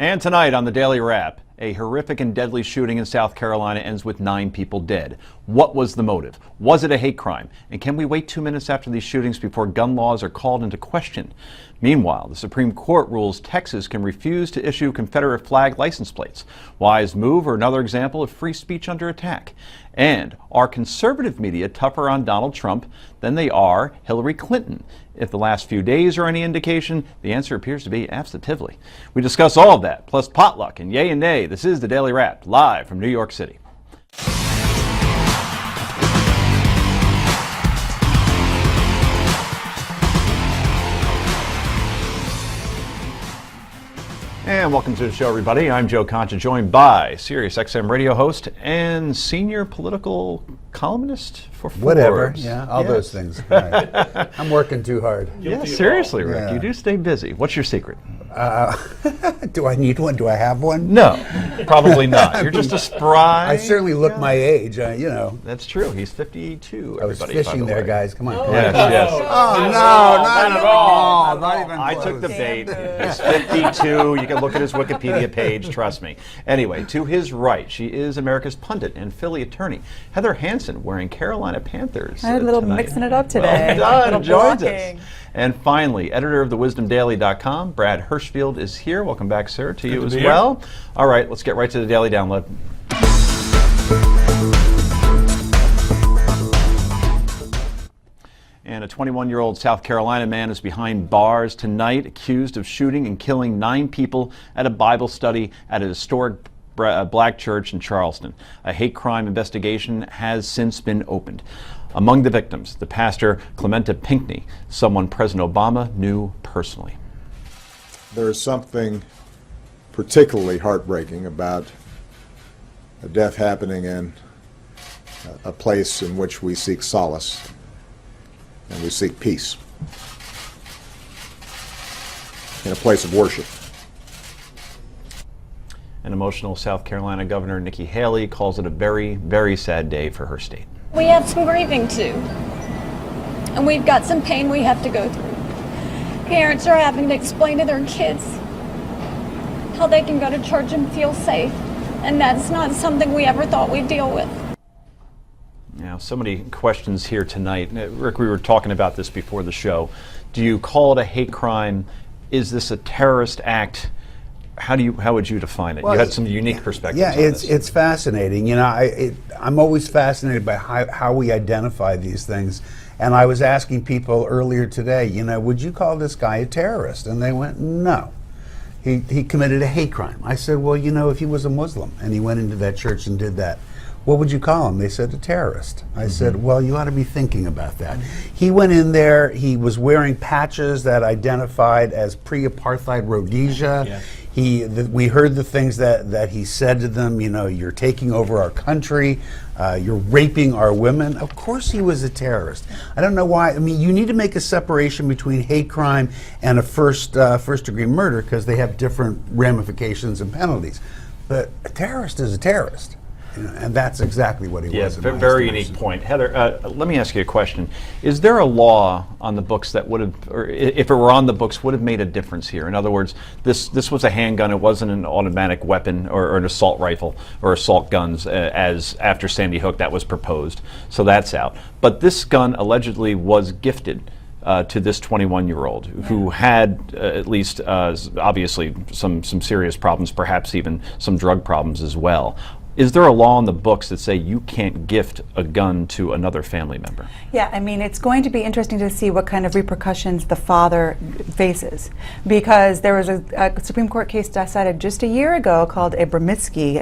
And tonight on the Daily Wrap, a horrific and deadly shooting in South Carolina ends with 9 people dead. What was the motive? Was it a hate crime? And can we wait 2 minutes after these shootings before gun laws are called into question? Meanwhile, the Supreme Court rules Texas can refuse to issue Confederate flag license plates. Wise move or another example of free speech under attack? And are conservative media tougher on Donald Trump than they are Hillary Clinton? If the last few days are any indication, the answer appears to be absolutely. We discuss all of that, plus potluck and yay and nay. This is the Daily Wrap, live from New York City. And welcome to the show, everybody. I'm Joe Concha, joined by Sirius XM radio host and senior political columnist for Forbes. Whatever, yeah, all those things. Right. I'm working too hard. Yeah, seriously, Rick, you do stay busy. What's your secret? Do I need one? Do I have one? No, probably not. You're just a spry. I certainly look my age, you know. That's true. He's 52, I was everybody. fishing there, guys. Come on. Yes. Oh, no, not at all. Not even I close. took the bait. He's 52. You can look at his Wikipedia page, trust me. Anyway, to his right, she is America's pundit and Philly attorney, Heather Hansen, wearing Carolina Panthers. I had a little tonight. mixing it up today. Well done. Joins blocking. us. And finally, editor of thewisdomdaily.com, Brad Hirschfield is here. Welcome back, sir, to you as well. All right, let's get right to the Daily Download. And a 21-year-old South Carolina man is behind bars tonight, accused of shooting and killing 9 people at a Bible study at a historic black church in Charleston. A hate crime investigation has since been opened. Among the victims, the pastor Clementa Pinckney, someone President Obama knew personally. There is something particularly heartbreaking about a death happening in a place in which we seek solace and we seek peace, in a place of worship. An emotional South Carolina Governor Nikki Haley calls it a very, very sad day for her state. We have some grieving too, and we've got some pain we have to go through. Parents are having to explain to their kids how they can go to church and feel safe, and that's not something we ever thought we'd deal with. Now, so many questions here tonight. Rick, we were talking about this before the show. Do you call it a hate crime? Is this a terrorist act? How would you define it? Well, you had some unique perspectives. Yeah, on this. it's fascinating. You know, I'm always fascinated by how we identify these things. And I was asking people earlier today, you know, would you call this guy a terrorist? And they went, no. He committed a hate crime. I said, well, you know, if he was a Muslim and he went into that church and did that, what would you call him? They said a terrorist. I said, well, you ought to be thinking about that. He went in there, he was wearing patches that identified as pre-apartheid Rhodesia. Yeah. We heard the things that he said to them, you know, you're taking over our country, you're raping our women. Of course he was a terrorist. I don't know why. I mean, you need to make a separation between hate crime and a first degree murder because they have different ramifications and penalties. But a terrorist is a terrorist. You know, and that's exactly what he was. Yeah, very unique point. Heather, let me ask you a question. Is there a law on the books that would have, or if it were on the books, would have made a difference here? In other words, this was a handgun, it wasn't an automatic weapon or an assault rifle or assault guns as after Sandy Hook that was proposed. So that's out. But this gun allegedly was gifted to this 21-year-old who had at least obviously some serious problems, perhaps even some drug problems as well. Is there a law in the books that say you can't gift a gun to another family member? Yeah, I mean, it's going to be interesting to see what kind of repercussions the father faces, because there was a Supreme Court case decided just a year ago called Abramski,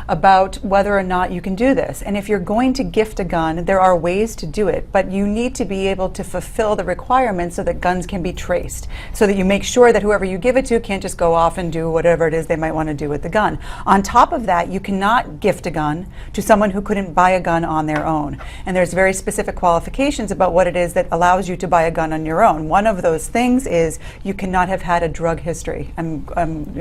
about whether or not you can do this. And if you're going to gift a gun, there are ways to do it, but you need to be able to fulfill the requirements so that guns can be traced, so that you make sure that whoever you give it to can't just go off and do whatever it is they might want to do with the gun. On top of that, you cannot gift a gun to someone who couldn't buy a gun on their own. And there's very specific qualifications about what it is that allows you to buy a gun on your own. One of those things is you cannot have had a drug history. I'm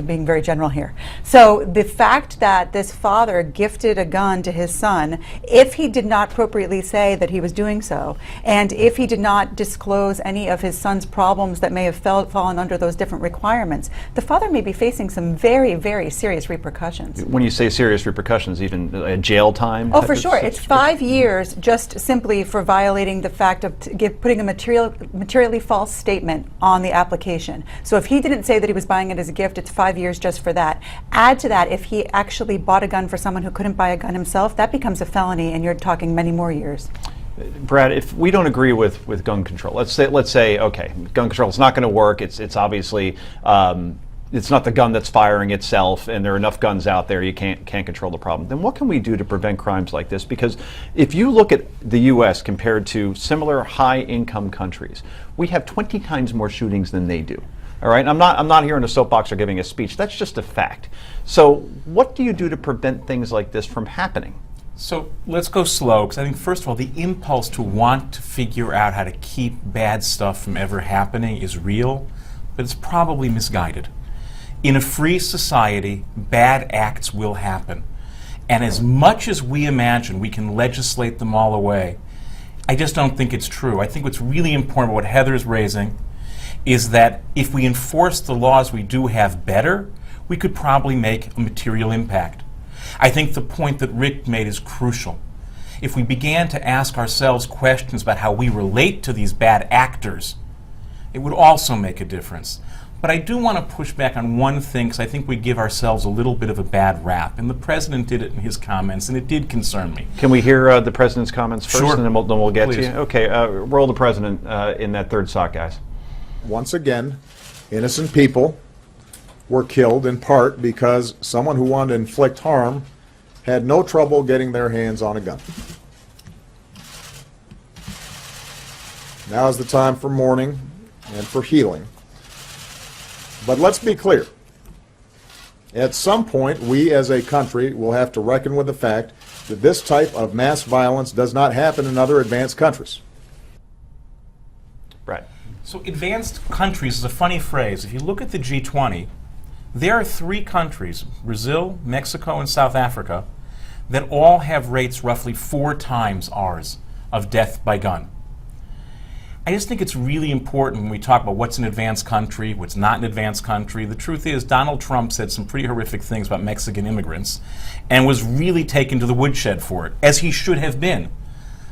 being very general here. So the fact that this father gifted a gun to his son, if he did not appropriately say that he was doing so, and if he did not disclose any of his son's problems that may have fallen under those different requirements, the father may be facing some very, very serious repercussions. When you say serious repercussions, even a jail time? Oh, for sure. It's 5 years just simply for violating the fact of putting a materially false statement on the application. So if he didn't say that he was buying it as a gift, it's 5 years just for that. Add to that, if he actually bought a gun for someone who couldn't buy a gun himself, that becomes a felony, and you're talking many more years. Brad, if we don't agree with gun control, let's say, okay, gun control is not going to work. It's obviously it's not the gun that's firing itself, and there are enough guns out there you can't control the problem. Then what can we do to prevent crimes like this? Because if you look at the U.S. compared to similar high-income countries, we have 20 times more shootings than they do. All right, I'm not here in a soapbox or giving a speech. That's just a fact. So what do you do to prevent things like this from happening? So let's go slow, because I think, first of all, the impulse to want to figure out how to keep bad stuff from ever happening is real, but it's probably misguided. In a free society, bad acts will happen. And as much as we imagine we can legislate them all away, I just don't think it's true. I think what's really important, what Heather's raising, is that if we enforce the laws we do have better, we could probably make a material impact. I think the point that Rick made is crucial. If we began to ask ourselves questions about how we relate to these bad actors, it would also make a difference. But I do want to push back on one thing, because I think we give ourselves a little bit of a bad rap. And the President did it in his comments, and it did concern me. Can we hear the President's comments first, Sure. and then we'll get Please. to you? Okay, roll the President in that third sock, guys. Once again, innocent people were killed in part because someone who wanted to inflict harm had no trouble getting their hands on a gun. Now is the time for mourning and for healing. But let's be clear. At some point, we as a country will have to reckon with the fact that this type of mass violence does not happen in other advanced countries. Brad. So advanced countries is a funny phrase. If you look at the G20, there are 3 countries, Brazil, Mexico, and South Africa, that all have rates roughly 4 times ours of death by gun. I just think it's really important when we talk about what's an advanced country, what's not an advanced country. The truth is, Donald Trump said some pretty horrific things about Mexican immigrants and was really taken to the woodshed for it, as he should have been.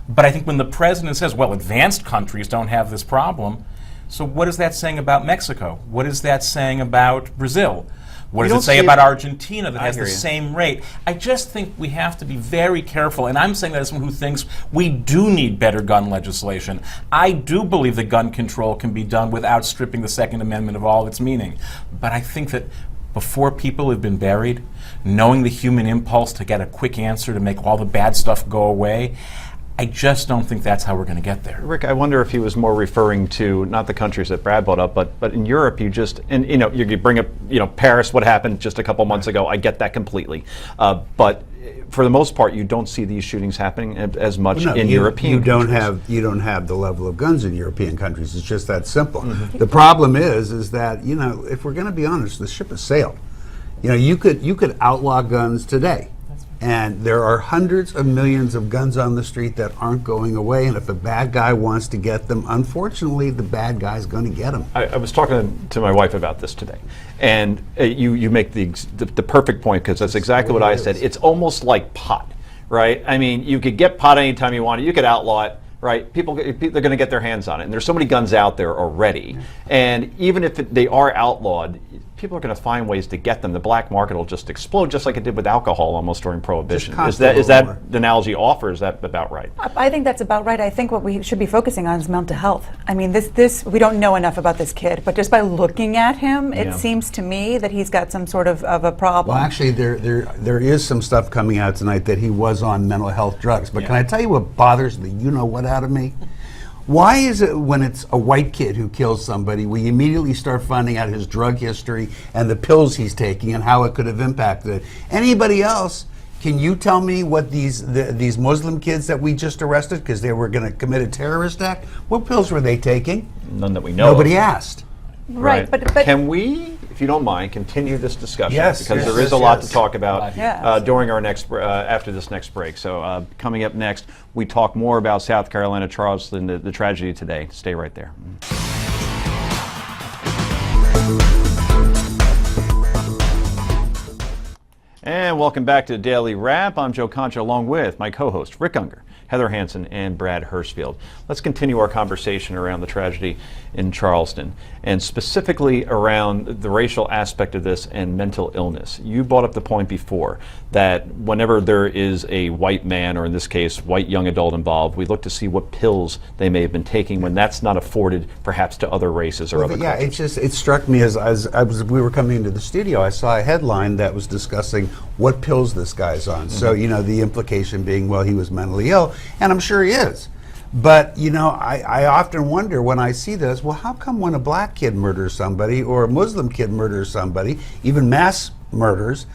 But I think when the President says, well, advanced countries don't have this problem, so what is that saying about Mexico? What is that saying about Brazil? What does it say about Argentina that has the same rate? I just think we have to be very careful, and I'm saying that as someone who thinks we do need better gun legislation. I do believe that gun control can be done without stripping the Second Amendment of all of its meaning. But I think that before people have been buried, knowing the human impulse to get a quick answer to make all the bad stuff go away, I just don't think that's how we're going to get there. Rick, I wonder if he was more referring to not the countries that Brad brought up, but in Europe, you bring up, Paris, what happened just a couple months ago. I get that completely, but for the most part, you don't see these shootings happening as much in European countries. You don't have the level of guns in European countries. It's just that simple. The problem is that if we're going to be honest, the ship has sailed. You could outlaw guns today. And there are hundreds of millions of guns on the street that aren't going away. And if a bad guy wants to get them, unfortunately, the bad guy's going to get them. I was talking to my wife about this today. And you make the perfect point, because that's exactly what I said. It's almost like pot, right? I mean, you could get pot anytime you want it. You could outlaw it. Right, they're going to get their hands on it, and there's so many guns out there already. And even if they are outlawed, people are going to find ways to get them. The black market will just explode, just like it did with alcohol almost during Prohibition. Is that the analogy off, or is that about right? I think that's about right. I think what we should be focusing on is mental health. I mean, this we don't know enough about this kid, but just by looking at him, it seems to me that he's got some sort of a problem. Well, actually, there is some stuff coming out tonight that he was on mental health drugs. But can I tell you what bothers the you-know-what out of me? Why is it when it's a white kid who kills somebody, we immediately start finding out his drug history and the pills he's taking and how it could have impacted it? Anybody else? Can you tell me what these Muslim kids that we just arrested because they were going to commit a terrorist act? What pills were they taking? None that we know. Nobody of. asked. Right, but can we, if you don't mind, continue this discussion? Yes, because yes, there is yes, a lot yes. to talk about Yes. during our next after this next break. So coming up next, we talk more about South Carolina, Charleston, the tragedy today. Stay right there. And welcome back to Daily Wrap. I'm Joe Concha along with my co-host Rick Unger, Heather Hansen, and Brad Hirschfield. Let's continue our conversation around the tragedy in Charleston, and specifically around the racial aspect of this and mental illness. You brought up the point before that whenever there is a white man, or in this case, white young adult involved, we look to see what pills they may have been taking when that's not afforded perhaps to other races or other cultures. It struck me as we were coming into the studio, I saw a headline that was discussing what pills this guy's on. Mm-hmm. So, the implication being, well, he was mentally ill, and I'm sure he is. But, I often wonder when I see this, well, how come when a black kid murders somebody or a Muslim kid murders somebody, even mass murders,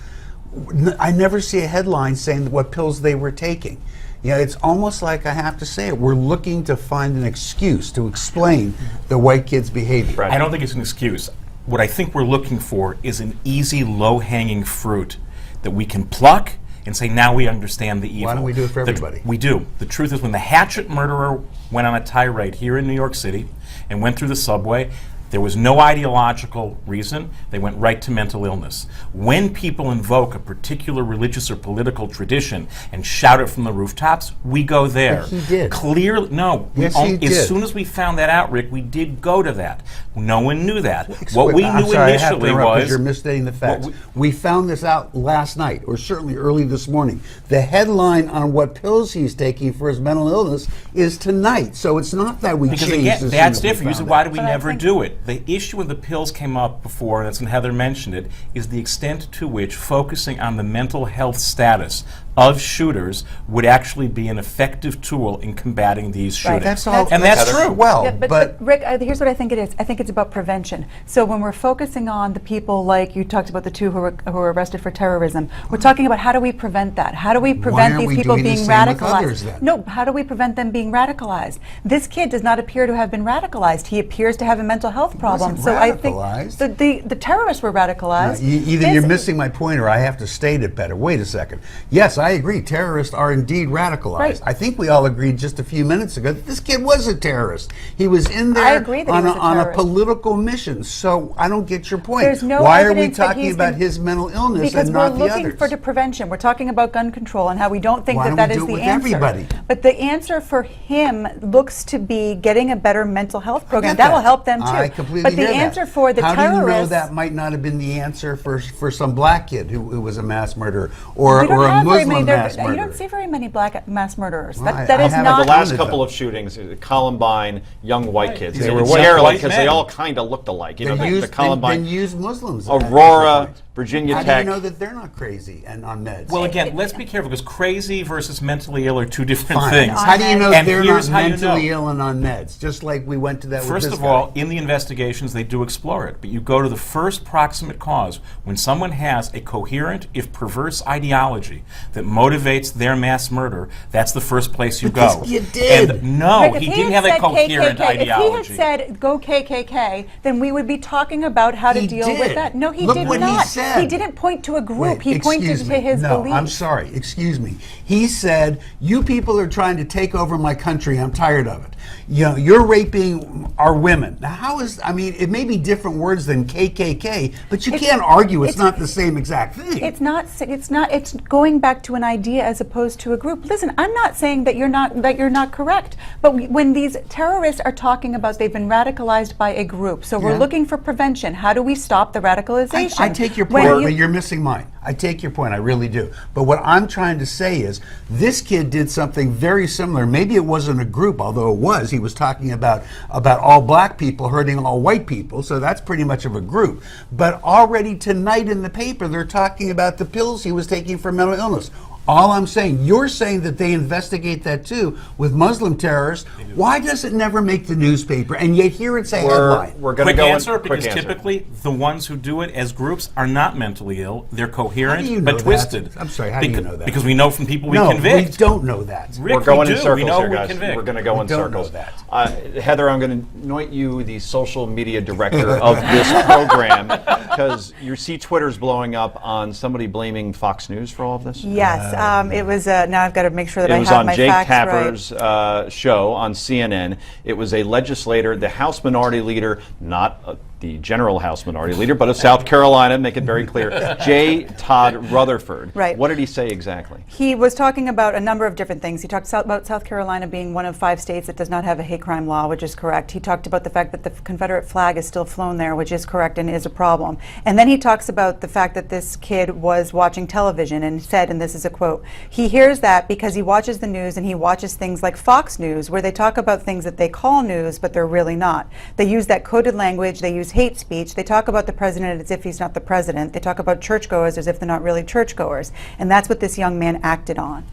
I never see a headline saying what pills they were taking. It's almost like, I have to say it, we're looking to find an excuse to explain the white kid's behavior. I don't think it's an excuse. What I think we're looking for is an easy, low-hanging fruit that we can pluck and say, now we understand the evil. Why don't we do it for everybody? We do. The truth is, when the hatchet murderer went on a tirade here in New York City and went through the subway, there was no ideological reason. They went right to mental illness. When people invoke a particular religious or political tradition and shout it from the rooftops, we go there. But he did. Clearly, no. Yes, he did. As soon as we found that out, Rick, we did go to that. No one knew that. What Wait, we I'm knew sorry, I have to initially interrupt 'cause was... you're misstating the facts. What We found this out last night, or certainly early this morning. The headline on what pills he's taking for his mental illness is tonight. So it's not that we Because changed again, as soon that's as we different. You found said, why it. do we But I never think- do it? The issue with the pills came up before, and that's when Heather mentioned it, is the extent to which focusing on the mental health status of shooters would actually be an effective tool in combating these shootings. That's all. And that's true. Well, Yeah, but Rick, here's what I think it is. I think it's about prevention. So when we're focusing on the people, like you talked about the two who were arrested for terrorism, we're talking about how do we prevent that? How do we prevent aren't these we people doing the being same with radicalized? others, then? No, how do we prevent them being radicalized? This kid does not appear to have been radicalized. He appears to have a mental health problem. wasn't So I think radicalized. the terrorists were radicalized. Either you're missing my point or I have to state it better. Wait a second. Yes, I agree. Terrorists are indeed radicalized. Right. I think we all agreed just a few minutes ago that this kid was a terrorist. He was in there I agree that he on, was a on a terrorist. political mission. So I don't get your point. There's no Why are we evidence that talking he's about been- his mental illness Because and we're not the looking others? for the prevention. We're talking about gun control and how we don't think Why that don't that we is do it the with answer. everybody? But the answer for him looks to be getting a better mental health program. Get That will help them too. I completely but the hear that. answer for the How terrorists. do you know that might not have been the answer for some black kid who was a mass murderer or we don't a have very Muslim many, mass murderer? You don't see very many black mass murderers. Well, that I is haven't not. The last counted couple them. of shootings, Columbine, young white kids. They It's were scary white because men. they all kind of looked alike. You know, the Columbine, then use Muslims. Aurora, Virginia How do Tech. you know that they're not crazy and on meds? Well, again, let's be careful, because crazy versus mentally ill are two different Fine. things. How do you know And they're here's not how you mentally know. ill and on meds? Just like we went to that with First this of all, guy. in the investigations, they do explore it. But you go to the first proximate cause. When someone has a coherent, if perverse, ideology that motivates their mass murder, that's the first place you go. this kid did. And no, Rick, if he had didn't have a said coherent KKK, ideology. If he had said go KKK, then we would be talking about how to He deal did. with that. No, he Look did what he not. said. He didn't point to a group. Wait, He pointed excuse to me. his no, beliefs. I'm sorry. Excuse me. He said, "You people are trying to take over my country. I'm tired of it. You're raping our women." Now, how is? I mean, it may be different words than KKK, but you can't argue it's not the same exact thing. It's not. It's not. It's going back to an idea as opposed to a group. Listen, I'm not saying that you're not correct. But when these terrorists are talking about they've been radicalized by a group, so we're Yeah. looking for prevention. How do we stop the radicalization? I take your When point, but you're missing mine. I take your point, I really do. But what I'm trying to say is, this kid did something very similar. Maybe it wasn't a group, although it was. He was talking about all black people hurting all white people, so that's pretty much of a group. But already tonight in the paper, they're talking about the pills he was taking for mental illness. All I'm saying, you're saying that they investigate that too with Muslim terrorists. Why does it never make the newspaper? And yet here it's a headline. We're going to Quick go answer, quick because answer. typically the ones who do it as groups are not mentally ill. They're How coherent do you know but that? twisted. I'm sorry, how do you know that? Because we know from people we No, convict. we don't know that. Rick, We're going we in do. circles We know here, we guys. convict. We're going to go in don't know circles. that. Heather, I'm going to anoint you the social media director of this program because you see Twitter's blowing up on somebody blaming Fox News for all of this. Yes, it was. Now I've got to make sure that It I was have on my Jake facts Tapper's right. show on CNN. It was a legislator, the House Minority Leader, not the general House Minority Leader, but of South Carolina, make it very clear, J. Todd Rutherford. Right. What did he say exactly? He was talking about a number of different things. He talked about South Carolina being one of 5 states that does not have a hate crime law, which is correct. He talked about the fact that the Confederate flag is still flown there, which is correct and is a problem. And then he talks about the fact that this kid was watching television and said, and this is a quote, he hears that because he watches the news and he watches things like Fox News, where they talk about things that they call news, but they're really not. They use that coded language, they use hate speech, they talk about the president as if he's not the president, they talk about churchgoers as if they're not really churchgoers. And that's what this young man acted on.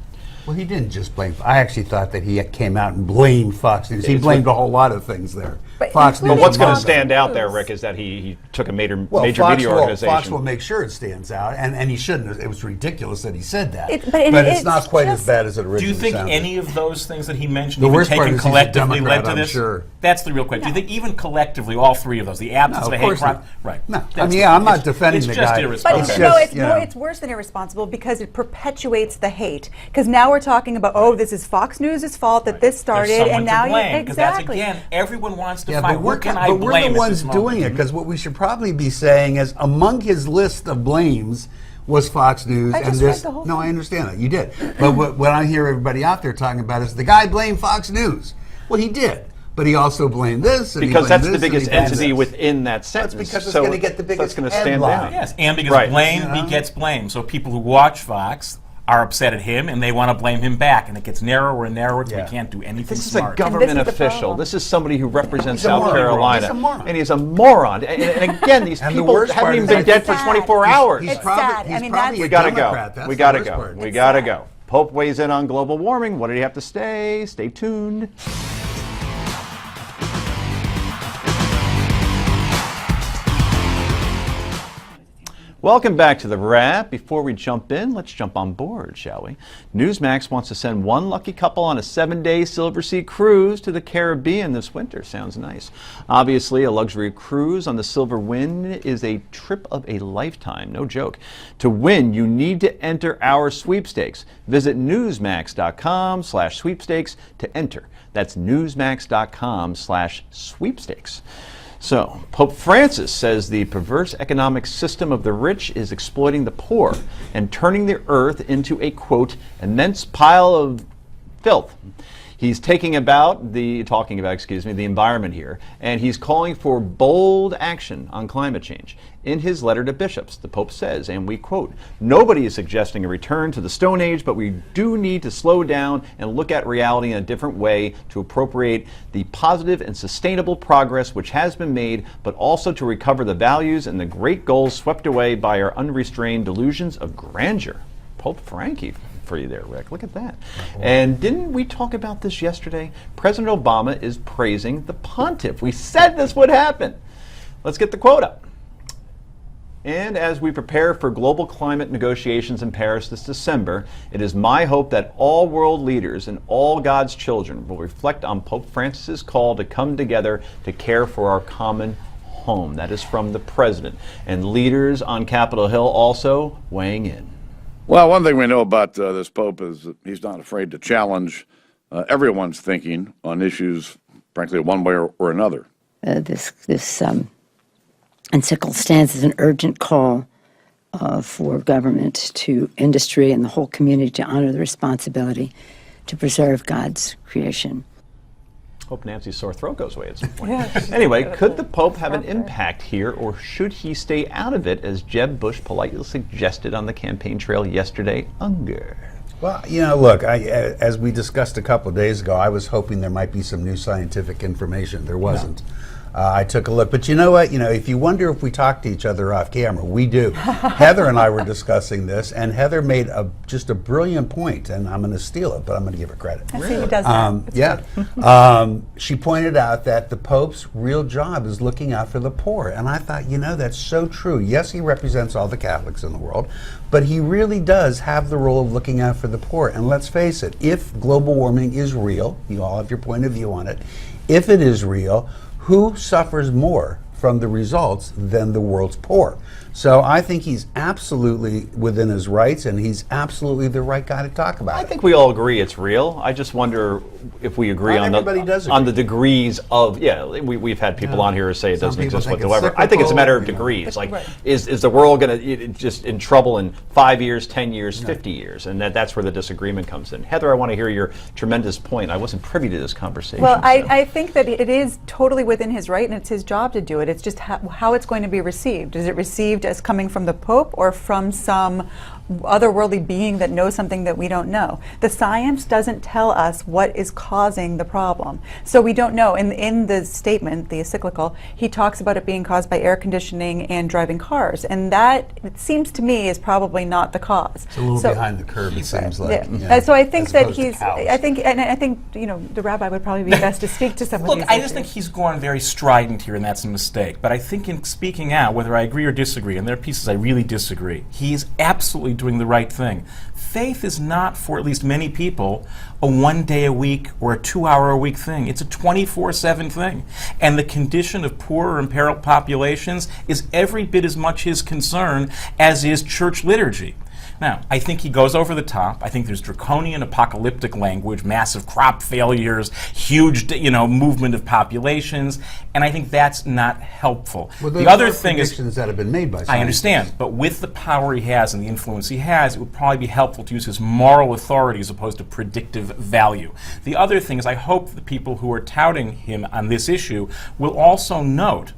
Well, he didn't just blame. I actually thought that he came out and blamed Fox News. He blamed a whole lot of things there. But Fox including News. But what's going to Fox stand out there, News. Rick, is that he took a major Fox media organization. Fox will make sure it stands out, and he shouldn't have. It was ridiculous that he said that. But it's it's not quite as just- bad as it Do originally you think sounded. any of those things that he mentioned, The even worst part taken is he's a collectively, led Democrat, to I'm this? sure. That's the real question. Do you think even collectively, all three of those, the absence No, of of a hate course crime, not. right? No. I That's mean, yeah, I'm not it's- defending it's the just guy. But irresponsible. it's, It's no, just, it's you more. know. It's worse than irresponsible because it perpetuates the hate. Because now we're talking about, oh, this is Fox News' fault that this There's started, someone and now to blame, 'cause exactly. That's again, everyone wants to Yeah, find but where we're, can I but blame we're at the ones this moment? doing it, because what we should probably be saying is among his list of blames was Fox News I and just this. read the whole No, thing. I understand that. You did. But what I hear everybody out there talking about is the guy blamed Fox News. Well, he did. But he also blamed this. And he Because blamed that's this, the and he biggest blamed entity this. within that sentence. because it's So gonna get the biggest that's gonna stand headline. out. Yes, and because Right. blame You know? begets blame. So people who watch Fox are upset at him and they want to blame him back, and it gets narrower and narrower until Yeah. we can't do anything This is smart. a government And this is the official. problem. This is somebody who represents He's a South moron. Carolina. He's a moron. And he's a moron. And again, these And the people worst haven't part even is been that dead it's for sad. 24 hours. It's sad. I mean, that's- We gotta go. Democrat. That's We the gotta worst go. part. We It's gotta sad. go. Pope weighs in on global warming. What did he have to say? Stay tuned. Welcome back to The Wrap. Before we jump in, let's jump on board, shall we? Newsmax wants to send one lucky couple on a 7-day Silver Sea cruise to the Caribbean this winter. Sounds nice. Obviously, a luxury cruise on the Silver Wind is a trip of a lifetime, no joke. To win, you need to enter our sweepstakes. Visit newsmax.com/sweepstakes to enter. That's newsmax.com/sweepstakes. So, Pope Francis says the perverse economic system of the rich is exploiting the poor and turning the earth into a, quote, immense pile of filth. He's talking about the environment here, and he's calling for bold action on climate change. In his letter to bishops, the Pope says, and we quote, "Nobody is suggesting a return to the Stone Age, but we do need to slow down and look at reality in a different way to appropriate the positive and sustainable progress which has been made, but also to recover the values and the great goals swept away by our unrestrained delusions of grandeur." Pope Frankie for you there, Rick. Look at that. And didn't we talk about this yesterday? President Obama is praising the pontiff. We said this would happen. Let's get the quote up. And as we prepare for global climate negotiations in Paris this December, it is my hope that all world leaders and all God's children will reflect on Pope Francis's call to come together to care for our common home. That is from the president. And leaders on Capitol Hill also weighing in. Well, one thing we know about this Pope is that he's not afraid to challenge everyone's thinking on issues, frankly, one way or another. This encyclical stands as an urgent call for government to industry and the whole community to honor the responsibility to preserve God's creation. Hope Nancy's sore throat goes away at some point. Anyway, could the Pope have an impact here, or should he stay out of it, as Jeb Bush politely suggested on the campaign trail yesterday? Unger. Well, you know, look, as we discussed a couple of days ago, I was hoping there might be some new scientific information. There wasn't. I took a look. But you know what? If you wonder if we talk to each other off camera, we do. Heather and I were discussing this, and Heather made just a brilliant point, and I'm going to steal it, but I'm going to give her credit. I see he does that. Yeah. She pointed out that the Pope's real job is looking out for the poor. And I thought, that's so true. Yes, he represents all the Catholics in the world, but he really does have the role of looking out for the poor. And let's face it, if global warming is real, you all have your point of view on it, if it is real, who suffers more from the results than the world's poor? So I think he's absolutely within his rights, and he's absolutely the right guy to talk about I it. think we all agree it's real. I just wonder if we agree Not on everybody does on agree. the degrees of, we've had people on here who say it Some doesn't people exist think it's whatsoever. I think it's a matter of cyclical, degrees. Like, Right. is the world going to just in trouble in 5 years, 10 years, 50 years? And that's where the disagreement comes in. Heather, I want to hear your tremendous point. I wasn't privy to this conversation. Well, so. I think that it is totally within his right, and it's his job to do it. It's just how it's going to be received. Is it received as coming from the Pope or from some otherworldly being that knows something that we don't know? The science doesn't tell us what is causing the problem. So we don't know. In the statement, the encyclical, he talks about it being caused by air conditioning and driving cars. And that, it seems to me, is probably not the cause. It's a little behind the curve, it seems like. Yeah. So I think as that opposed to he's, cows. I think, the rabbi would probably be best to speak to some of Look, these I issues. just think he's gone very strident here, and that's a mistake. But I think in speaking out, whether I agree or disagree, and there are pieces I really disagree, he is absolutely doing the right thing. Faith is not, for at least many people, a 1 day a week or a 2 hour a week thing. It's a 24/7 thing. And the condition of poor or imperiled populations is every bit as much his concern as is church liturgy. Now, I think he goes over the top. I think there's draconian apocalyptic language, massive crop failures, huge, movement of populations, and I think that's not helpful. Well, the other thing is, predictions that have been made by scientists. I understand, but with the power he has and the influence he has, it would probably be helpful to use his moral authority as opposed to predictive value. The other thing is, I hope the people who are touting him on this issue will also note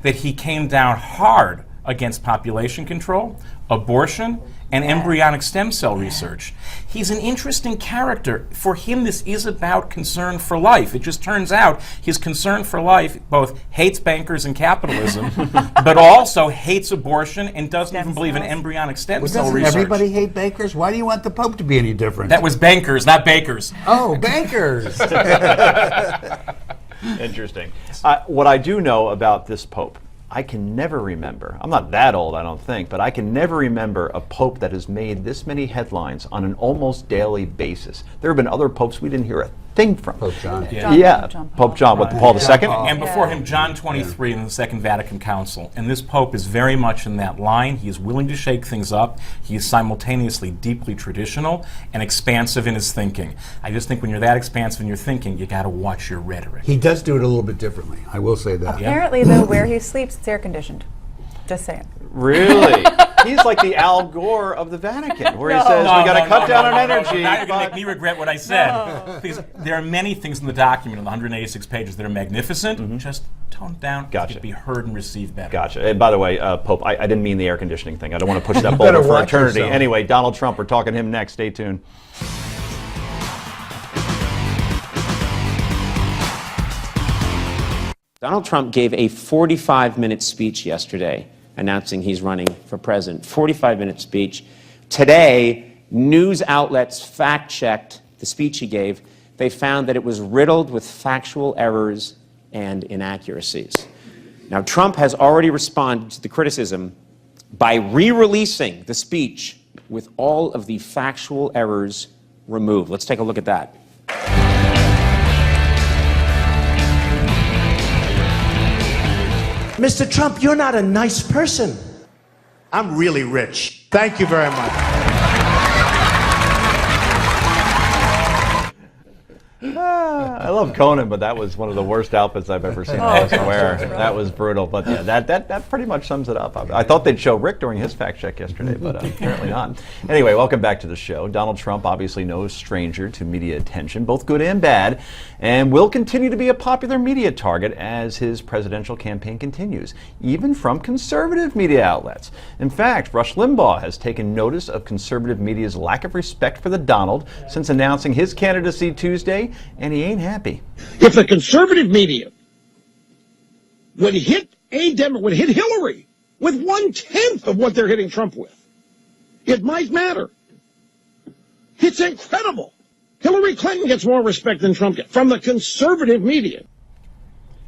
that he came down hard against population control, abortion, and embryonic stem cell research. He's an interesting character. For him, this is about concern for life. It just turns out his concern for life both hates bankers and capitalism, but also hates abortion and doesn't even believe in embryonic stem Well, cell doesn't research. everybody hate bankers? Why do you want the Pope to be any different? That was bankers, not bakers. Oh, bankers! Interesting. What I do know about this Pope, I can never remember, I'm not that old, I don't think, but I can never remember a Pope that has made this many headlines on an almost daily basis. There have been other popes we didn't hear a thing from. Pope John. Pope John, what, Paul II? And before him, John 23 in the Second Vatican Council. And this Pope is very much in that line. He is willing to shake things up. He is simultaneously deeply traditional and expansive in his thinking. I just think when you're that expansive in your thinking, you got to watch your rhetoric. He does do it a little bit differently, I will say that. Apparently, though, where he sleeps, it's air conditioned. Just saying. Really? He's like the Al Gore of the Vatican, where he says we got to cut down on energy. Now you're going to make me regret what I said. Because there are many things in the document, on the 186 pages, that are magnificent. Just tone it down. Gotcha. To be heard and received better. Gotcha. And by the way, Pope, I didn't mean the air conditioning thing. I don't want to push that better boulder for watch eternity. yourself. Anyway, Donald Trump, we're talking to him next. Stay tuned. Donald Trump gave a 45-minute speech yesterday announcing he's running for president. 45-minute speech. Today, news outlets fact-checked the speech he gave. They found that it was riddled with factual errors and inaccuracies. Now, Trump has already responded to the criticism by re-releasing the speech with all of the factual errors removed. Let's take a look at that. Mr. Trump, you're not a nice person. I'm really rich. Thank you very much. I love Conan, but that was one of the worst outfits I've ever seen Allison wear. That was brutal, but yeah, that pretty much sums it up. I thought they'd show Rick during his fact check yesterday, but apparently not. Anyway, welcome back to the show. Donald Trump, obviously no stranger to media attention, both good and bad, and will continue to be a popular media target as his presidential campaign continues, even from conservative media outlets. In fact, Rush Limbaugh has taken notice of conservative media's lack of respect for the Donald since announcing his candidacy Tuesday, and he ain't happy. If the conservative media would hit would hit Hillary with 1/10 of what they're hitting Trump with. It might matter. It's incredible. Hillary Clinton gets more respect than Trump gets from the conservative media.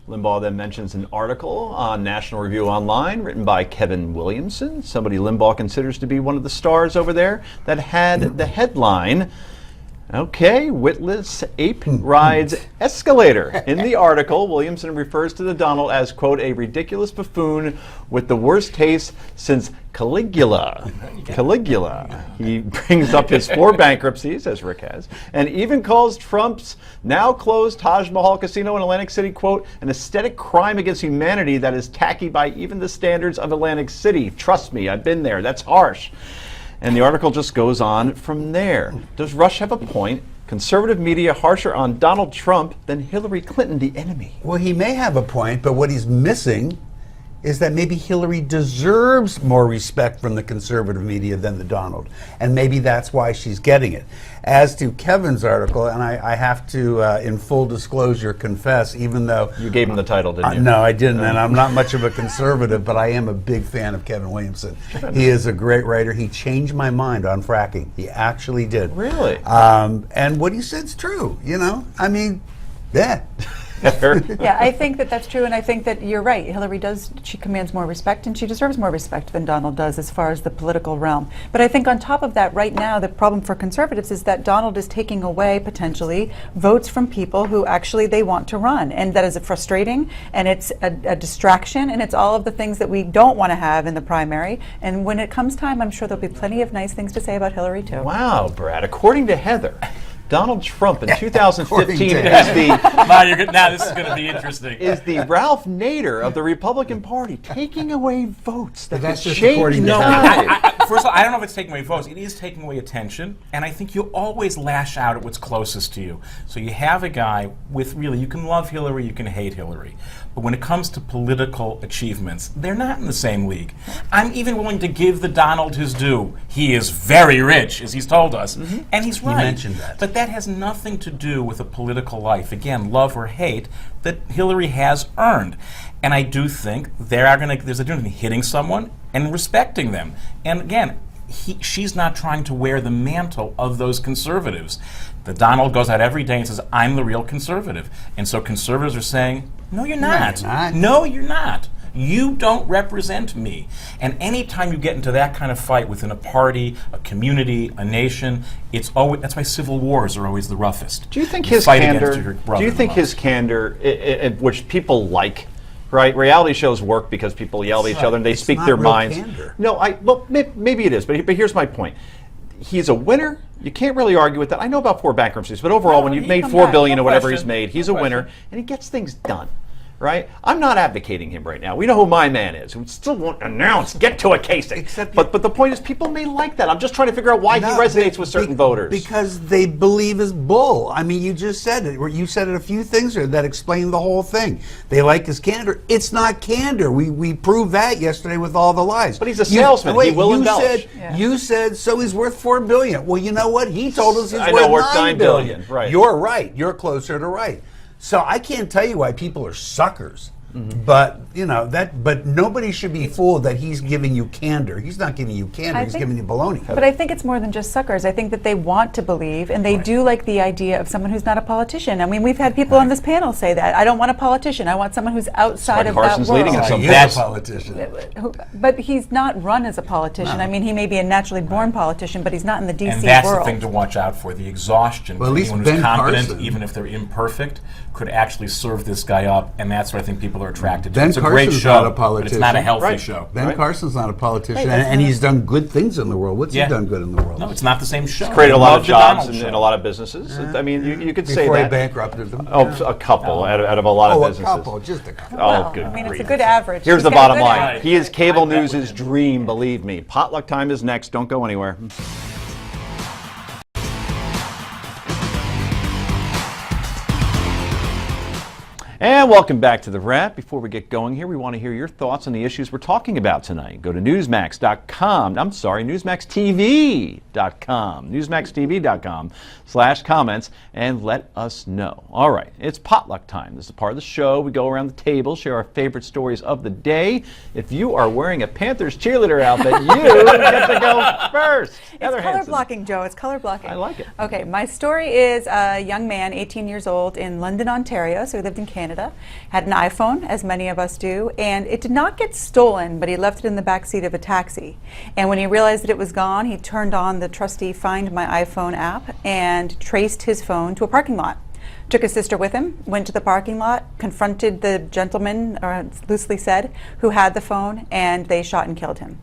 Limbaugh then mentions an article on National Review Online written by Kevin Williamson, somebody Limbaugh considers to be one of the stars over there, that had the headline, okay, witless ape rides escalator. In the article, Williamson refers to the Donald as, quote, a ridiculous buffoon with the worst taste since Caligula. Caligula. He brings up his 4 bankruptcies, as Rick has, and even calls Trump's now closed Taj Mahal Casino in Atlantic City, quote, an aesthetic crime against humanity that is tacky by even the standards of Atlantic City. Trust me, I've been there. That's harsh. And the article just goes on from there. Does Rush have a point? Conservative media harsher on Donald Trump than Hillary Clinton, the enemy. Well, he may have a point, but what he's missing is that maybe Hillary deserves more respect from the conservative media than the Donald. And maybe that's why she's getting it. As to Kevin's article, and I have to, in full disclosure, confess, even though... You gave him the title, didn't you? No, I didn't, and I'm not much of a conservative, but I am a big fan of Kevin Williamson. He is a great writer. He changed my mind on fracking. He actually did. Really? And what he said's true, you know? I mean, yeah. Yeah, I think that that's true, and I think that you're right. Hillary she commands more respect, and she deserves more respect than Donald does as far as the political realm. But I think on top of that, right now, the problem for conservatives is that Donald is taking away, potentially, votes from people who actually they want to run. And that is frustrating, and it's a distraction, and it's all of the things that we don't want to have in the primary. And when it comes time, I'm sure there'll be plenty of nice things to say about Hillary, too. Wow, Brad. According to Heather, Donald Trump in 2015 is now this is going to be interesting. Is the Ralph Nader of the Republican Party taking away votes that that's could just change according the to narrative? First of all, I don't know if it's taking away votes. It is taking away attention, and I think you always lash out at what's closest to you. So you have a guy with really, you can love Hillary, you can hate Hillary, but when it comes to political achievements, they're not in the same league. I'm even willing to give the Donald his due. He is very rich, as he's told us, and he's right. You mentioned that. But that has nothing to do with a political life. Again, love or hate that Hillary has earned. And I do think there's a difference between hitting someone and respecting them. And again, she's not trying to wear the mantle of those conservatives. The Donald goes out every day and says, I'm the real conservative. And so conservatives are saying, no, you're not. No, you're not. You don't represent me. And anytime you get into that kind of fight within a party, a community, a nation, that's why civil wars are always the roughest. Do you think his candor, which people like, right? Reality shows work because people yell at each other and they speak their minds. Candor. No, maybe it is, but here's my point. He's a winner. You can't really argue with that. I know about 4 bankruptcies, but overall, when you've made $4 billion or whatever he's made, he's a winner and he gets things done. Right? I'm not advocating him right now. We know who my man is, who still won't announce, get to a case. But the point is, people may like that. I'm just trying to figure out why he resonates with certain voters. Because they believe his bull. I mean, you just said it. You said it a few things there that explain the whole thing. They like his candor. It's not candor. We proved that yesterday with all the lies. But he's a salesman. He will embellish. You said, so he's worth $4 billion. Well, you know what? He told us he's worth $9 billion. Right. You're right. You're closer to right. So I can't tell you why people are suckers. But you know that. But nobody should be fooled that he's giving you candor. He's not giving you candor. He's giving you baloney. But I think it's more than just suckers. I think that they want to believe, and they do like the idea of someone who's not a politician. I mean, we've had people on this panel say that. I don't want a politician. I want someone who's outside of Carson's that world. leading us. He's a politician. But he's not run as a politician. No. I mean, he may be a naturally born politician, but he's not in the DC world. And that's the thing to watch out for, the exhaustion. Well, at least anyone who's Ben competent, Carson. even if they're imperfect, could actually serve this guy up, and that's what I think people are attracted to. Ben It's a great Carson's show, not a but politician. it's not a healthy Right. show. Ben Carson's not a politician, Right, and he's done good things in the world. What's he done good in the world? No, it's not the same show. Created a lot of Love the Donald jobs show. and a lot of businesses. I mean, you could say Before he that. bankrupted them. Oh, a couple out of a lot of a businesses. couple, just a couple. Oh, Well, good I mean, it's a grief. good average. Here's He's the got a bottom good line. average. He is cable news' dream, believe me. Potluck time is next. Don't go anywhere. And welcome back to The Wrap. Before we get going here, we want to hear your thoughts on the issues we're talking about tonight. Go to newsmax.com. I'm sorry, newsmaxtv.com. newsmaxtv.com/comments and let us know. All right, it's potluck time. This is a part of the show. We go around the table, share our favorite stories of the day. If you are wearing a Panthers cheerleader outfit, you get to go first. It's color blocking, Joe. It's color blocking. I like it. Okay, my story is a young man, 18 years old, in London, Ontario, so he lived in Canada, had an iPhone, as many of us do, and it did not get stolen, but he left it in the back seat of a taxi. And when he realized that it was gone, he turned on the trusty Find My iPhone app and traced his phone to a parking lot. Took his sister with him, went to the parking lot, confronted the gentleman, or loosely said, who had the phone, and they shot and killed him.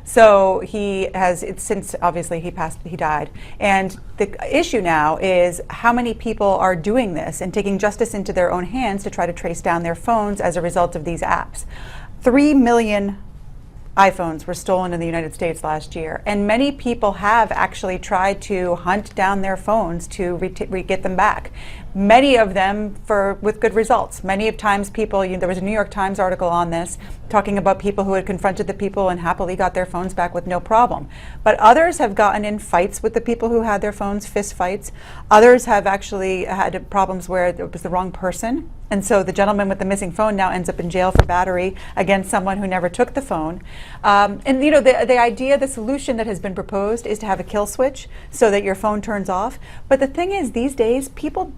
So since obviously he died. And the issue now is how many people are doing this and taking justice into their own hands to try to trace down their phones as a result of these apps. 3 million iPhones were stolen in the United States last year, and many people have actually tried to hunt down their phones to get them back. Many of them with good results. Many of times people, there was a New York Times article on this talking about people who had confronted the people and happily got their phones back with no problem. But others have gotten in fights with the people who had their phones, fist fights. Others have actually had problems where it was the wrong person. And so the gentleman with the missing phone now ends up in jail for battery against someone who never took the phone. And the idea, the solution that has been proposed is to have a kill switch so that your phone turns off. But the thing is, these days, people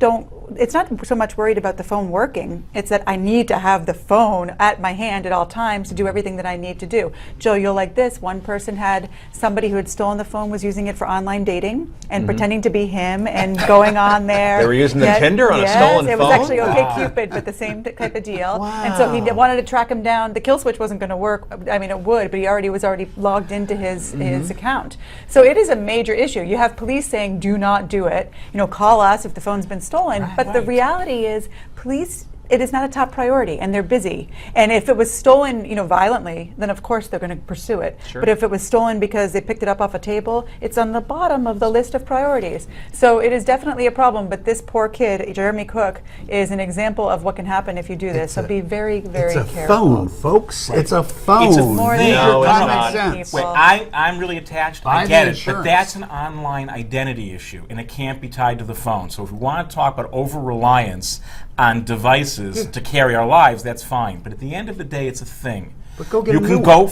it's not so much worried about the phone working, it's that I need to have the phone at my hand at all times to do everything that I need to do. Joe, you'll like this. One person had somebody who had stolen the phone, was using it for online dating and pretending to be him and going on there. They were using the Tinder on a stolen phone? Yes, it was actually OkCupid, but the same type of deal. Wow. And so he wanted to track him down. The kill switch wasn't going to work. I mean, it would, but he was already logged into his account. So it is a major issue. You have police saying, do not do it. Call us if the phone's been stolen. But the reality is, police, it is not a top priority, and they're busy. And if it was stolen, violently, then of course they're going to pursue it. Sure. But if it was stolen because they picked it up off a table, it's on the bottom of the list of priorities. So it is definitely a problem. But this poor kid, Jeremy Cook, is an example of what can happen if you do this. So be very, very careful. It's a phone, folks. It's a phone. It's a More thing. than No, it's common not. people. Wait, I'm really attached. Buy I the get it, but insurance. that's an online identity issue, and it can't be tied to the phone. So if we want to talk about over-reliance on devices to carry our lives, that's fine. But at the end of the day, it's a thing. But go get you a can new go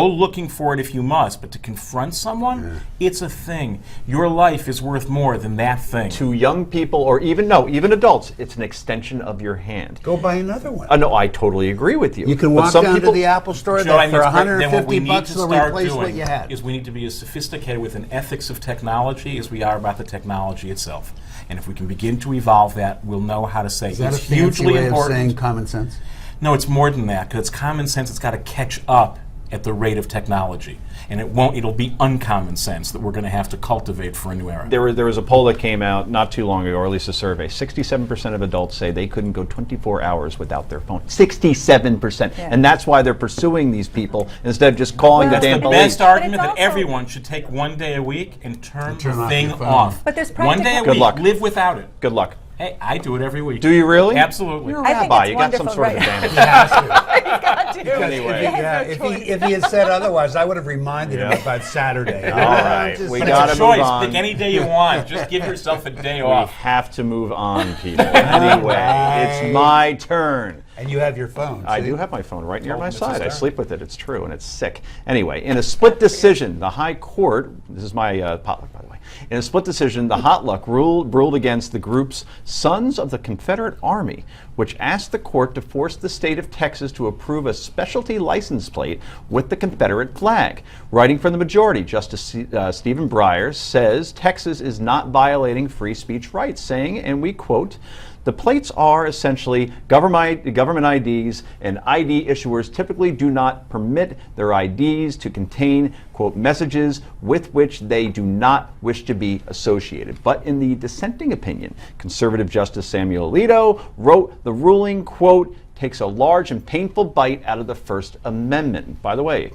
looking for it if you must, but to confront someone, it's a thing. Your life is worth more than that thing. To young people, or even adults, it's an extension of your hand. Go buy another one. No, I totally agree with you. You can But walk some down people, to the Apple store You know what I for mean? Then what we $150 need bucks to will start replace what doing you had. is we need to be as sophisticated with an ethics of technology as we are about the technology itself. And if we can begin to evolve that, we'll know how to say Is that it's a fancy hugely way important. of saying common sense? No, it's more than that, because it's common sense. It's got to catch up at the rate of technology. And it'll be uncommon sense that we're going to have to cultivate for a new era. there was a poll that came out not too long ago, or at least a survey. 67% of adults say they couldn't go 24 hours without their phone. 67%. Yeah. And that's why they're pursuing these people instead of just calling the Well, damn The police. best argument But that it's also- everyone should take one day a week and turn turn the off thing your phone. off. But there's one day a practical- Good luck. week, live without it. Good luck. Hey, I do it every week. Do you really? Absolutely. You're a I think rabbi. it's You got some wonderful, sort of right? advantage. Got to. Anyway. He has Yeah, no if choice. he had said otherwise, I would have reminded him Yeah. about Saturday. All right, Just- we But gotta it's a choice. move on. Pick any day you want. Just give yourself a day We off. have to move on, people. Anyway, it's my turn. And you have your phone. I see? do have my phone right near my it's side. I hysterical. sleep with it. It's true, and it's sick. Anyway, in a split decision, the High Court, this is my potluck, by the way. In a split decision, the Potluck ruled against the group's Sons of the Confederate Army, which asked the court to force the state of Texas to approve a specialty license plate with the Confederate flag. Writing for the majority, Justice Stephen Breyer says Texas is not violating free speech rights, saying, and we quote, "The plates are essentially government IDs, and ID issuers typically do not permit their IDs to contain, quote, messages with which they do not wish to be associated." But in the dissenting opinion, conservative Justice Samuel Alito wrote the ruling, quote, "takes a large and painful bite out of the First Amendment." By the way,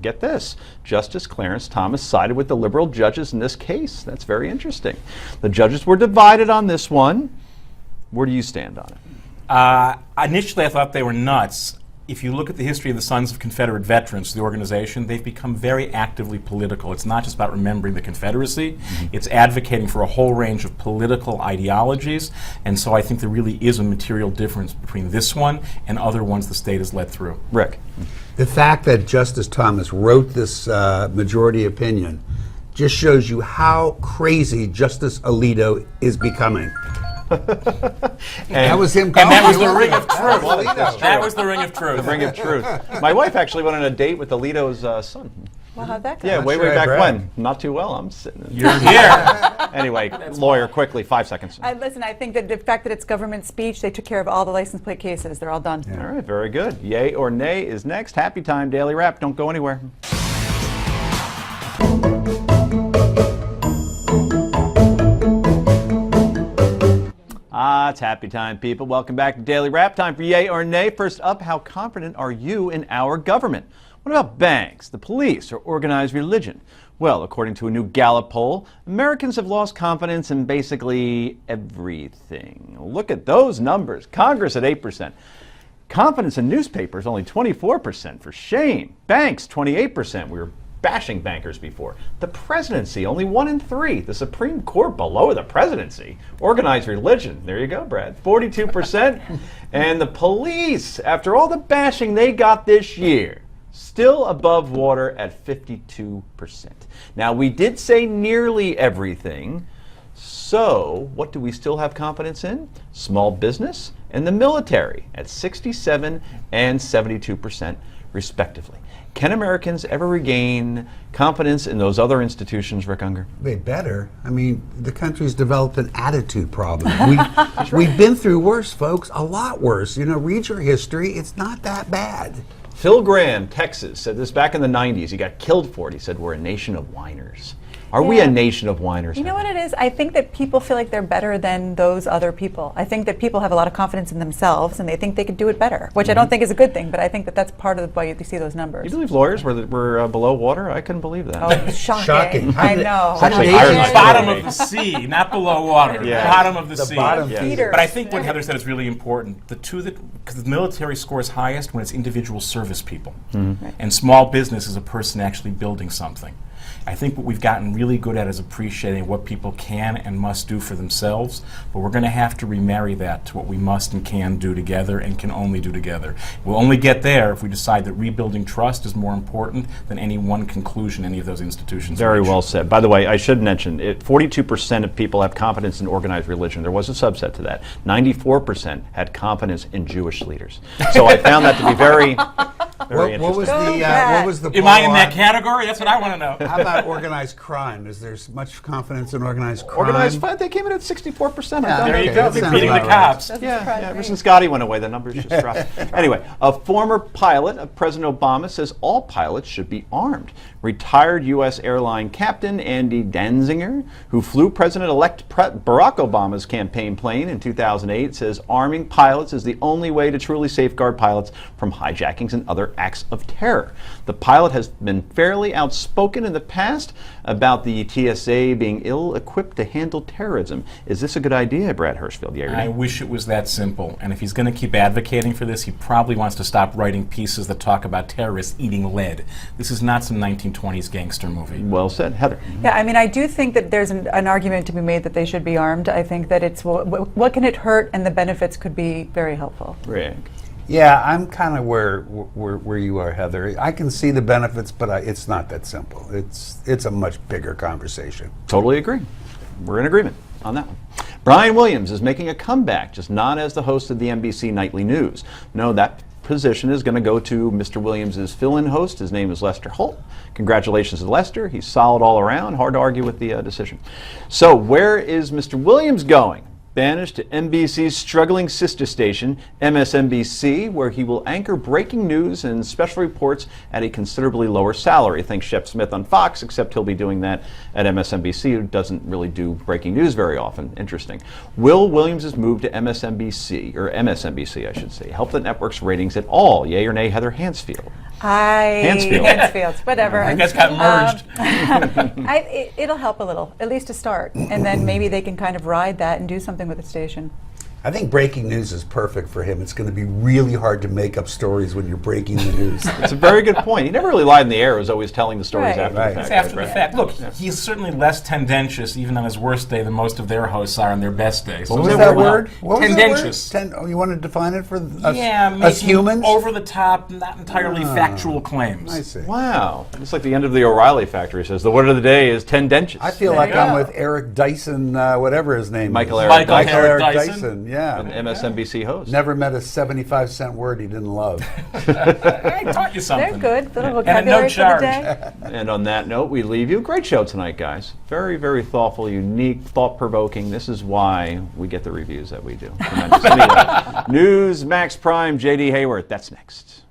get this, Justice Clarence Thomas sided with the liberal judges in this case. That's very interesting. The judges were divided on this one. Where do you stand on it? Initially, I thought they were nuts. If you look at the history of the Sons of Confederate Veterans, the organization, they've become very actively political. It's not just about remembering the Confederacy, it's advocating for a whole range of political ideologies, and so I think there really is a material difference between this one and other ones the state has led through. Rick. The fact that Justice Thomas wrote this majority opinion just shows you how crazy Justice Alito is becoming. That was him. And that was the ring of truth. Alito. That was the ring of truth. The ring of truth. My wife actually went on a date with Alito's son. Well, how'd that go? Yeah, Not way sure I back bragged. when. Not too well. I'm sitting. You're here. Anyway, lawyer, quickly, 5 seconds. Listen, I think that the fact that it's government speech, they took care of all the license plate cases. They're all done. All right, very good. Yay or nay is next. Happy Time Daily Wrap. Don't go anywhere. It's happy time, people. Welcome back to Daily Wrap. Time for yay or nay. First up, how confident are you in our government? What about banks, the police, or organized religion? Well, according to a new Gallup poll, Americans have lost confidence in basically everything. Look at those numbers. Congress at 8%. Confidence in newspapers, only 24%. For shame. Banks, 28%. We were bashing bankers before. The presidency, only 1 in 3. The Supreme Court below the presidency. Organized religion, there you go, Brad, 42%. And the police, after all the bashing they got this year, still above water at 52%. Now, we did say nearly everything. So, what do we still have confidence in? Small business and the military at 67 and 72%, respectively. Can Americans ever regain confidence in those other institutions, Rick Unger? They better. I mean, the country's developed an attitude problem. We've been through worse, folks, a lot worse. You know, read your history. It's not that bad. Phil Graham, Texas, said this back in the 90s. He got killed for it. He said, we're a nation of whiners. Are we a nation of whiners? You know what it is? I think that people feel like they're better than those other people. I think that people have a lot of confidence in themselves and they think they could do it better, which I don't think is a good thing, but I think that that's part of why you see those numbers. You believe lawyers were below water? I couldn't believe that. Oh, shocking. How I did- know. how did Actually, Asians Ireland- do it? Bottom of the sea, not below water. Yeah. Bottom of the sea. bottom Yeah. feeder. But I think what Heather said is really important. The two because the military scores highest when it's individual service people. And small business is a person actually building something. I think what we've gotten really good at is appreciating what people can and must do for themselves, but we're going to have to remarry that to what we must and can do together and can only do together. We'll only get there if we decide that rebuilding trust is more important than any one conclusion any of those institutions Very reach. well said. By the way, I should mention, 42% of people have confidence in organized religion. There was a subset to that. 94% had confidence in Jewish leaders. So I found that to be very interesting. What was the Am I in poll that on- category? That's what I want to know. How about organized crime? Is there much confidence in organized crime? Organized crime, they came in at 64%. Yeah, I There you okay, go. that They're sounds beating the about right. cops. Yeah, ever since Gotti went away, the numbers just dropped. Anyway, a former pilot of President Obama says all pilots should be armed. Retired U.S. airline captain Andy Danziger, who flew President-elect Barack Obama's campaign plane in 2008, says arming pilots is the only way to truly safeguard pilots from hijackings and other acts of terror. The pilot has been fairly outspoken in the past about the TSA being ill-equipped to handle terrorism. Is this a good idea, Brad Hirschfield? Yeah, I wish it was that simple. And if he's going to keep advocating for this, he probably wants to stop writing pieces that talk about terrorists eating lead. This is not some 1920s gangster movie. Well said. Heather. Yeah, I mean, I do think that there's an argument to be made that they should be armed. I think that it's what can it hurt, and the benefits could be very helpful. Rick. Yeah, I'm kind of where you are, Heather. I can see the benefits, but it's not that simple. It's a much bigger conversation. Totally agree. We're in agreement on that one. Brian Williams is making a comeback, just not as the host of the NBC Nightly News. No, that position is going to go to Mr. Williams' fill-in host. His name is Lester Holt. Congratulations to Lester. He's solid all around. Hard to argue with the decision. So where is Mr. Williams going? Banished to NBC's struggling sister station, MSNBC, where he will anchor breaking news and special reports at a considerably lower salary. Thanks Shep Smith on Fox, except he'll be doing that at MSNBC, who doesn't really do breaking news very often. Interesting. Will Williams' move to MSNBC, or MSNBC, I should say, help the network's ratings at all? Yay or nay, Heather Hansfield? Hansfield, whatever. I guess got merged. It'll help a little, at least to start, and then maybe they can kind of ride that and do something with the station. I think breaking news is perfect for him. It's going to be really hard to make up stories when you're breaking the news. It's a very good point. He never really lied in the air. He was always telling the stories Right. after Right. the fact. It's after right? the fact. Look, he's certainly less tendentious, even on his worst day, than most of their hosts are on their best day. So What was it's that well. word? What was that word? Tendentious. Oh, you want to define it for us, Yeah, us making humans? over the top, not entirely factual claims. I see. Wow. It's like the end of the O'Reilly Factor. He says the word of the day is tendentious. I feel There like you I'm go. with Eric Dyson, whatever his name Michael is. Eric Michael Dyson. Eric Dyson. Dyson. Yeah. An MSNBC host. Never met a 75-cent word he didn't love. I taught you something. They're good. Little And a no vocabulary for the charge. day. And on that note, we leave you. Great show tonight, guys. Very, very thoughtful, unique, thought-provoking. This is why we get the reviews that we do. Tremendous. Anyway, News Max Prime, J.D. Hayward. That's next.